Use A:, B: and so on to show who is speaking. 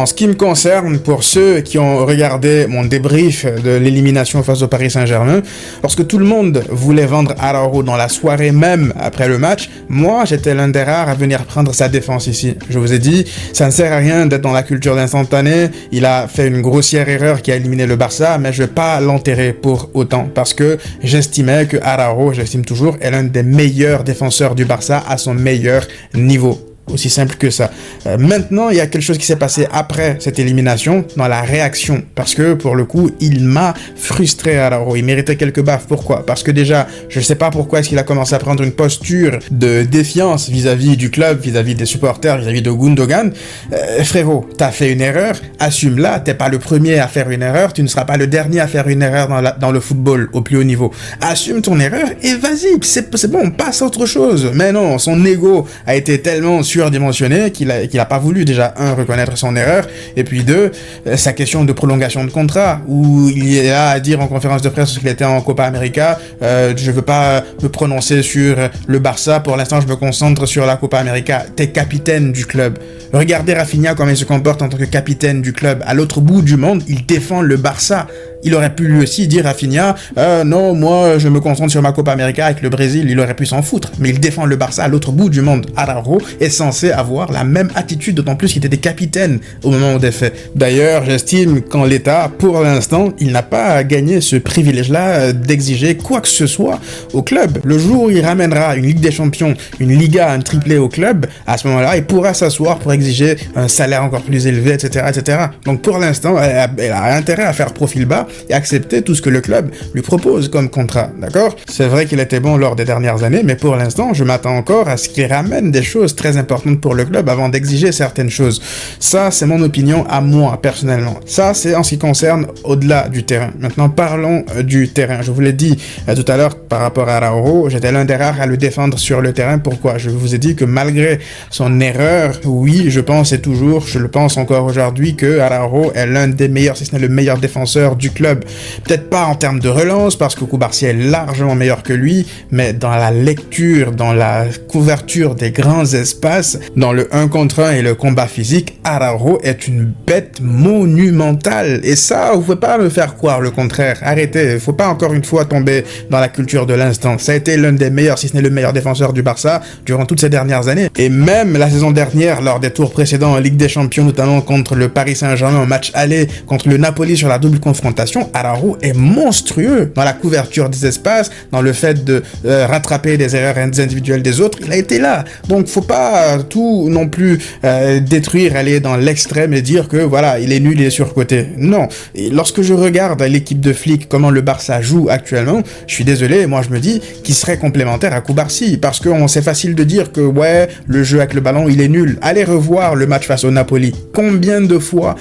A: En ce qui me concerne, pour ceux qui ont regardé mon débrief de l'élimination face au Paris Saint-Germain, lorsque tout le monde voulait vendre Araujo dans la soirée même après le match, moi j'étais l'un des rares à venir prendre sa défense ici. Je vous ai dit, ça ne sert à rien d'être dans la culture d'instantané, il a fait une grossière erreur qui a éliminé le Barça, mais je vais pas l'enterrer pour autant, parce que j'estimais que Araujo, j'estime toujours, est l'un des meilleurs défenseurs du Barça à son meilleur niveau. Aussi simple que ça. Maintenant, il y a quelque chose qui s'est passé après cette élimination, dans la réaction. Parce que, pour le coup, il m'a frustré, Araujo. Il méritait quelques baffes. Pourquoi? Parce que déjà, je ne sais pas pourquoi est-ce qu'il a commencé à prendre une posture de défiance vis-à-vis du club, vis-à-vis des supporters, vis-à-vis de Gundogan. Frérot, t'as fait une erreur, assume-la. T'es pas le premier à faire une erreur, tu ne seras pas le dernier à faire une erreur dans le football, au plus haut niveau. Assume ton erreur et vas-y, c'est bon, passe à autre chose. Mais non, son ego a été tellement surdimensionné qu'il a pas voulu déjà, reconnaître son erreur, et puis deux, sa question de prolongation de contrat, où il est là à dire en conférence de presse qu'il était en Copa América, je veux pas me prononcer sur le Barça, pour l'instant je me concentre sur la Copa América. T'es capitaine du club. Regardez Rafinha comment il se comporte en tant que capitaine du club. À l'autre bout du monde, il défend le Barça. Il aurait pu lui aussi dire Rafinha, non, moi je me concentre sur ma Copa América avec le Brésil, il aurait pu s'en foutre. Mais il défend le Barça à l'autre bout du monde. Araujo est censé avoir la même attitude, d'autant plus qu'il était capitaine au moment des faits. D'ailleurs, j'estime qu'en l'état, pour l'instant, il n'a pas gagné ce privilège-là d'exiger quoi que ce soit au club. Le jour où il ramènera une Ligue des Champions, une Liga, un triplé au club, à ce moment-là, il pourra s'asseoir pour exiger un salaire encore plus élevé, etc., etc. Donc pour l'instant, elle a intérêt à faire profil bas et accepter tout ce que le club lui propose comme contrat, d'accord? C'est vrai qu'il était bon lors des dernières années, mais pour l'instant, je m'attends encore à ce qu'il ramène des choses très importantes pour le club avant d'exiger certaines choses. Ça, c'est mon opinion à moi, personnellement. Ça, c'est en ce qui concerne au-delà du terrain. Maintenant, parlons du terrain. Je vous l'ai dit tout à l'heure par rapport à Araujo, j'étais l'un des rares à le défendre sur le terrain. Pourquoi? Je vous ai dit que malgré son erreur, oui, je pense et toujours, je le pense encore aujourd'hui, que Araujo est l'un des meilleurs, si ce n'est le meilleur défenseur du club. Peut-être pas en termes de relance, parce que Cubarsí est largement meilleur que lui, mais dans la lecture, dans la couverture des grands espaces, dans le 1 contre 1 et le combat physique, Araujo est une bête monumentale. Et ça, vous pouvez pas me faire croire le contraire. Arrêtez, faut pas encore une fois tomber dans la culture de l'instant. Ça a été l'un des meilleurs, si ce n'est le meilleur défenseur du Barça durant toutes ces dernières années. Et même la saison dernière, lors des tours précédents en Ligue des Champions, notamment contre le Paris Saint-Germain en match aller, contre le Napoli sur la double confrontation, Araujo est monstrueux dans la couverture des espaces, dans le fait de rattraper des erreurs individuelles des autres. Il a été là. Donc faut pas tout non plus détruire, aller dans l'extrême et dire que voilà, il est nul, il est surcoté. Non. Et lorsque je regarde l'équipe de flics, comment le Barça joue actuellement, je suis désolé, moi je me dis qu'il serait complémentaire à Cubarsí, parce que c'est facile de dire que ouais, le jeu avec le ballon, il est nul. Allez revoir le match face au Napoli. Combien de fois